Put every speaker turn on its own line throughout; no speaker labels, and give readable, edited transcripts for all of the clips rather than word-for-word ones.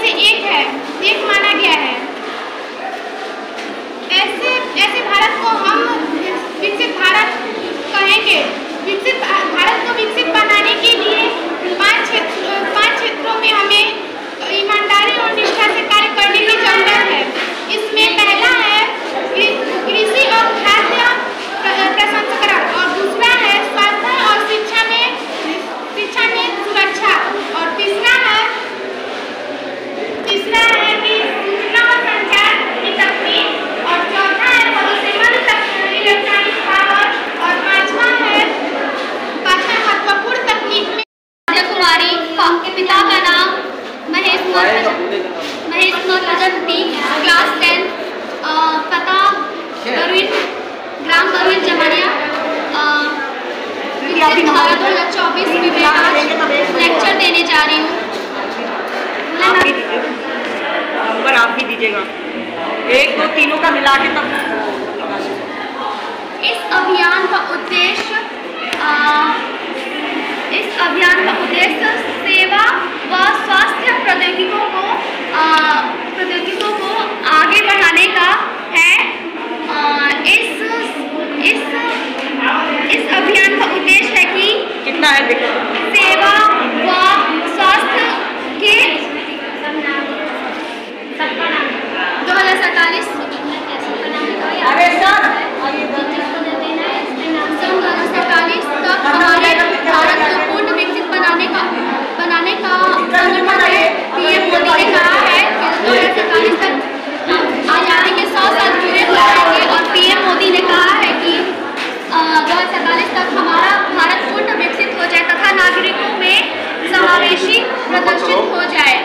से एक माना गया है। ऐसे भारत को हम विकसित भारत कहेंगे। विकसित भारत को विकसित बनाने के लिए पांच क्षेत्रों में हमें ईमानदारी और निष्ठा से कार्य करने की जरूरत है। इसमें पहला है कृषि और खाद्य प्रसंस्करण, और दूसरा है स्वास्थ्य और शिक्षा में सुरक्षा, और तीसरा है कि सूचना और संचार की तकनीक, और चौथा है भरोसेमंद इलेक्ट्रॉनिक पावर, और पांचवा महत्वपूर्ण तकनीक में। कुमारी के पिता का नाम महेश प्रजापति, क्लास 10, पता ग्राम बरवीन जमानिया, विकसित भारत 2024 में मैं लेक्चर देने जा रही हूँ।
आप भी दीजिएगा, 1 2 तीनों का मिला के तब।
इस अभियान का उद्देश्य सेवा व स्वास्थ्य प्रौद्योगिकों को आगे बढ़ाने का है। इस अभियान का उद्देश्य है कि
कितना है देखो,
सेवा व स्वास्थ्य के 2047 तक हमारे भारत को पूर्ण विकसित बनाने का पीएम मोदी ने कहा है कि 2047 तक आजादी के 100 साल पूरे हो जाएंगे, और पीएम मोदी ने कहा है कि 2047 तक हमारा भारत पूर्ण विकसित हो जाए तथा नागरिकों में समावेशी प्रदर्शित हो जाए।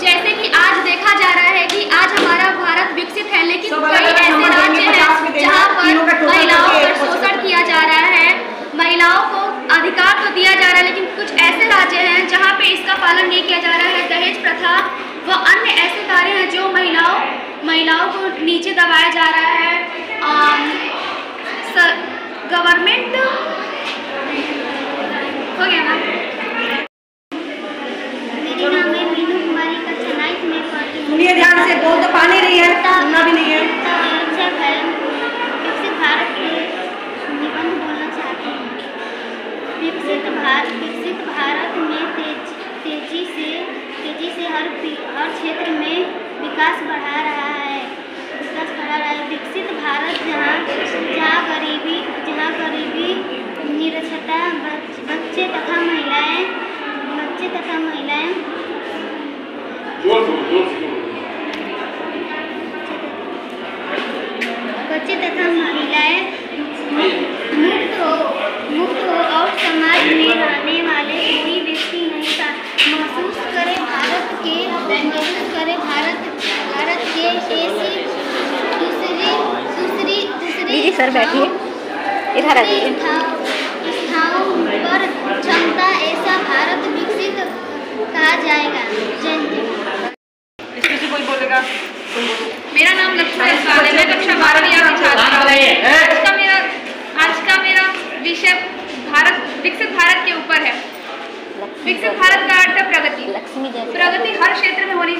जैसे कि आज देखा जा रहा है कि आज हमारा भारत विकसित है, लेकिन कई ऐसे राज्य हैं जहां पर महिलाओं पर शोषण किया जा रहा है, महिलाओं को अधिकार तो दिया जा रहा है, लेकिन कुछ ऐसे राज्य हैं जहां पे इसका पालन नहीं किया जा रहा है। दहेज प्रथा व अन्य ऐसे कार्य हैं जो महिलाओं को नीचे दबाया जा रहा है। गवर्नमेंट हो गया ना। मेरा नाम है मीनू कुमारी, कक्षा 9 में पढ़ती हूँ।
सुनिए ध्यान से, बोल तो पानी नहीं है, सुनना भी नहीं है।
विकसित भारत के निबंध बोलना चाहती हूँ। विकसित भारत में तेजी से हर क्षेत्र में विकास बढ़ा रहा है। विकसित भारत जहाँ गरीबी निरक्षरता, बच्चे तथा महिलाएं मुक्त हो और समाज में रहने वाले कोई व्यक्ति नहीं था महसूस करे भारत के ऐसी दूसरी
सर बैठिए, इधर आ जाइए।
स्थानों पर क्षमता ऐसा भारत विकसित कहा जाएगा।
इसमें से कोई बोलेगा?
मेरा नाम लक्ष्मी है, मैं कक्षा 12वीं की छात्रा हूँ। आज का मेरा विषय विकसित भारत के ऊपर है। विकसित भारत का अर्थ है प्रगति हर क्षेत्र में होनी।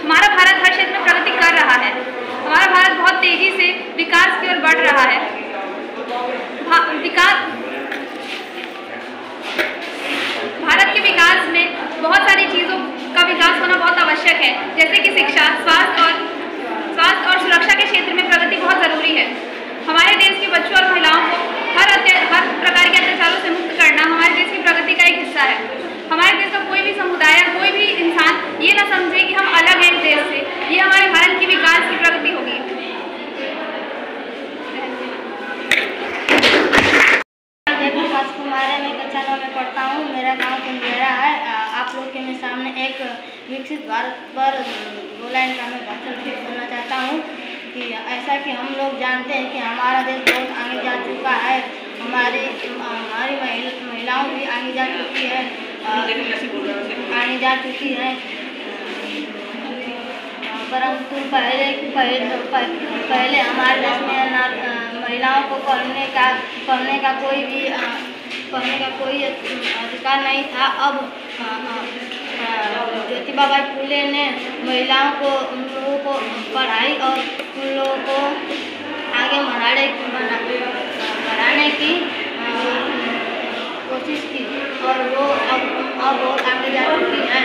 हमारा भारत हर क्षेत्र में प्रगति कर रहा है। हमारा भारत बहुत तेजी से विकास की ओर बढ़ रहा है। भारत के विकास में बहुत सारी चीज़ों का विकास होना बहुत आवश्यक है, जैसे कि शिक्षा, स्वास्थ्य और सुरक्षा के क्षेत्र में प्रगति बहुत ज़रूरी है। हमारे देश के बच्चों और महिलाओं को हर प्रकार के अत्याचारों से मुक्त करना हमारे देश की प्रगति का एक हिस्सा है। हमारे देश का कोई भी समुदाय, कोई भी इंसान ये ना समझे कि हम अलग हैं इस देश से। ये हमारे भारत की विकास की प्रगति होगी। मैं कक्षा 9 में पढ़ता हूँ। मेरा गाँव कुंजेरा है। आप लोग के सामने एक विकसित भारत पर 2 लाइन का मैं भाषण बोलना चाहता हूँ कि ऐसा कि हम लोग जानते हैं कि हमारा देश बहुत आगे जा चुका है। हमारी महिलाओं भी आगे जा चुकी है, परंतु पहले हमारे देश में महिलाओं को पढ़ने का कोई अधिकार नहीं था। अब ज्योतिबा
बाबा फुले ने महिलाओं को, उन लोगों को पढ़ाई और उन लोगों को आगे बढ़ाने की कोशिश की और वो अब बहुत आगे जा चुकी है।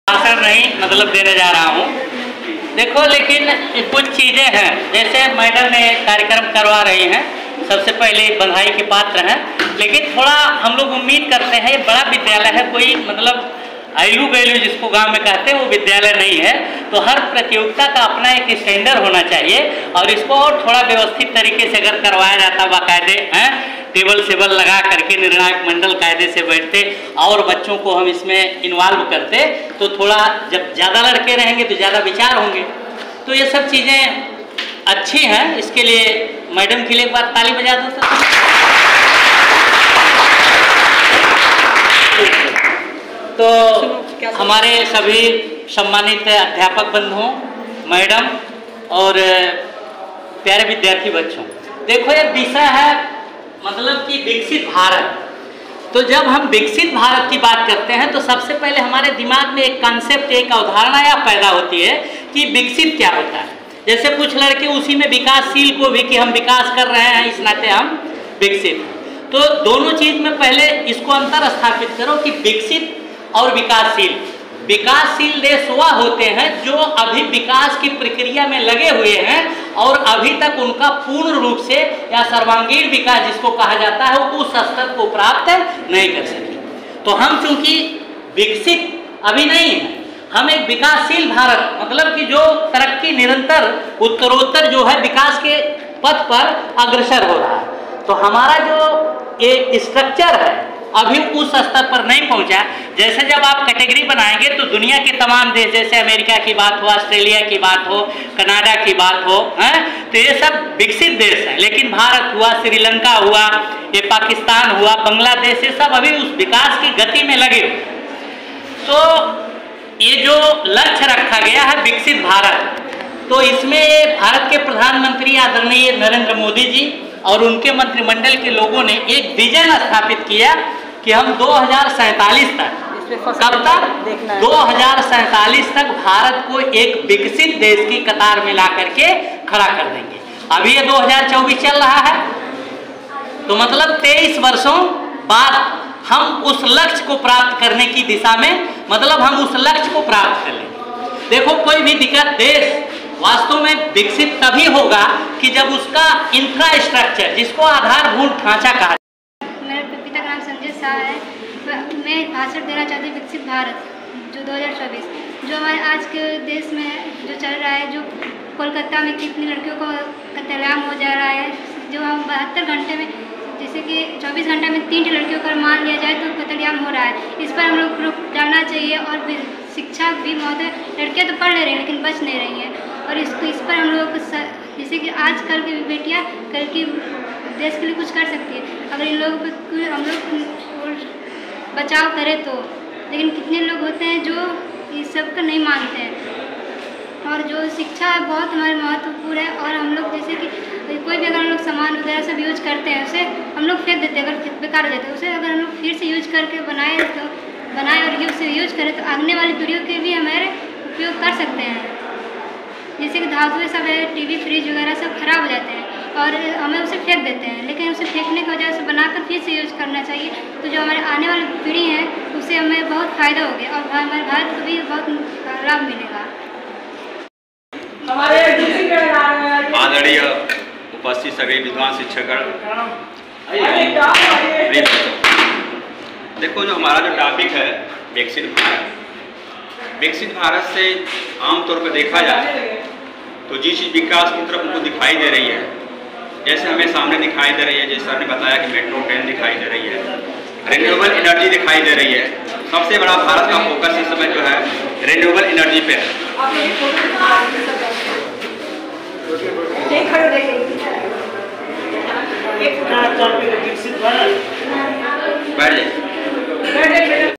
भाषण नहीं मतलब देने जा रहा हूँ। देखो लेकिन कुछ चीज़ें हैं, जैसे मैडम ने कार्यक्रम करवा रही हैं, सबसे पहले बधाई के पात्र हैं, लेकिन थोड़ा हम लोग उम्मीद करते हैं ये बड़ा विद्यालय है, कोई मतलब आयु गैलू जिसको गांव में कहते हैं वो विद्यालय नहीं है, तो हर प्रतियोगिता का अपना एक स्टैंडर्ड होना चाहिए और इसको और थोड़ा व्यवस्थित तरीके से अगर करवाया जाता बाकायदे हैं, टेबल सेबल लगा करके निर्णायक मंडल कायदे से बैठते और बच्चों को हम इसमें इन्वॉल्व करते, तो थोड़ा जब ज़्यादा लड़के रहेंगे तो ज़्यादा विचार होंगे। तो ये सब चीज़ें अच्छी हैं, इसके लिए मैडम के लिए एक बार ताली बजा दो। तो हमारे सभी सम्मानित अध्यापक बंधुओं, मैडम और प्यारे विद्यार्थी बच्चों, देखो ये विषय है मतलब कि विकसित भारत। तो जब हम विकसित भारत की बात करते हैं तो सबसे पहले हमारे दिमाग में एक कॉन्सेप्ट, एक अवधारणा या पैदा होती है कि विकसित क्या होता है। जैसे कुछ लड़के उसी में विकासशील को भी कि हम विकास कर रहे हैं इस नाते हम विकसित। तो दोनों चीज में पहले इसको अंतर स्थापित करो कि विकसित और विकासशील। विकासशील देश वह होते हैं जो अभी विकास की प्रक्रिया में लगे हुए हैं और अभी तक उनका पूर्ण रूप से या सर्वांगीण विकास जिसको कहा जाता है वो उस स्तर को प्राप्त नहीं कर सके। तो हम चूंकि विकसित अभी नहीं है, हम एक विकासशील भारत मतलब कि जो तरक्की निरंतर उत्तरोत्तर जो है विकास के पथ पर अग्रसर हो रहा है। तो हमारा जो एक स्ट्रक्चर है अभी उस स्तर पर नहीं पहुंचा। जैसे जब आप कैटेगरी बनाएंगे तो दुनिया के तमाम देश, जैसे अमेरिका की बात हो, ऑस्ट्रेलिया की बात हो, कनाडा की बात हो, तो ये सब विकसित देश हैं। लेकिन भारत हुआ, श्रीलंका हुआ, ये पाकिस्तान हुआ, बांग्लादेश, ये सब अभी उस विकास की गति में लगे हुए। तो ये जो लक्ष्य रखा गया है विकसित भारत, तो इसमें भारत के प्रधानमंत्री आदरणीय नरेंद्र मोदी जी और उनके मंत्रिमंडल के लोगों ने एक विजन स्थापित किया कि हम 2047 तक, कब तक 2047 तक भारत को एक विकसित देश की कतार में ला करके खड़ा कर देंगे। अभी ये 2024 चल रहा है, तो मतलब 23 वर्षों बाद हम उस लक्ष्य को प्राप्त करने की दिशा में, मतलब हम उस लक्ष्य को प्राप्त कर लेंगे। देखो कोई भी देश वास्तव में विकसित तभी होगा कि जब उसका इंफ्रास्ट्रक्चर, जिसको आधारभूत ढांचा कहा जाता है।
मेरे पिता का नाम संजय शाह है। मैं भाषण देना चाहती हूँ विकसित भारत जो 2024, जो हमारे आज के देश में जो चल रहा है, जो कोलकाता में कितनी लड़कियों को कत्लेआम हो जा रहा है, जो हम 72 घंटे में, जैसे कि 24 घंटे में 3 लड़कियों को मान लिया जाए तो कत्लेआम हो रहा है। इस पर हम लोग रुक जाना चाहिए और शिक्षा भी महोदय, लड़कियाँ तो पढ़ ले रही हैं लेकिन बच नहीं रही हैं, और इस पर हम लोग जैसे कि आजकल की बेटियाँ कल की देश के लिए कुछ कर सकती है अगर इन लोगों पर हम लोग बचाव करें तो। लेकिन कितने लोग होते हैं जो इस सब को नहीं मानते हैं, और जो शिक्षा है बहुत हमारे महत्वपूर्ण है। और हम लोग जैसे कि कोई भी अगर हम लोग सामान वगैरह सब यूज करते हैं, उसे हम लोग फेंक देते हैं, अगर बेकार हो जाते हैं, उसे अगर हम लोग फिर से यूज करके बनाए और उसे यूज करें तो आने वाली पीढ़ियों के भी हमारे उपयोग कर सकते हैं। जैसे कि धातुएं सब है, टीवी, फ्रिज वगैरह सब खराब हो जाते हैं और हमें उसे फेंक देते हैं, लेकिन उसे फेंकने की वजह से बनाकर फिर से यूज करना चाहिए। तो जो हमारे आने वाली पीढ़ी है उससे हमें बहुत फ़ायदा हो गया और हमारे भारत को भी बहुत लाभ मिलेगा।
आदरणीय उपस्थित सभी विद्वान शिक्षकगण, देखो जो हमारा जो टॉपिक है विकसित भारत, विकसित भारत से आमतौर पर देखा जाए तो जिस चीज़ विकास की तरफ हमको दिखाई दे रही है, जैसे हमें सामने दिखाई दे रही है, जैसे सर ने बताया कि मेट्रो ट्रेन दिखाई दे रही है, रिन्यूएबल एनर्जी दिखाई दे रही है। सबसे बड़ा भारत का फोकस इस समय जो है रिन्यूएबल एनर्जी पे है। बैठ जाइए।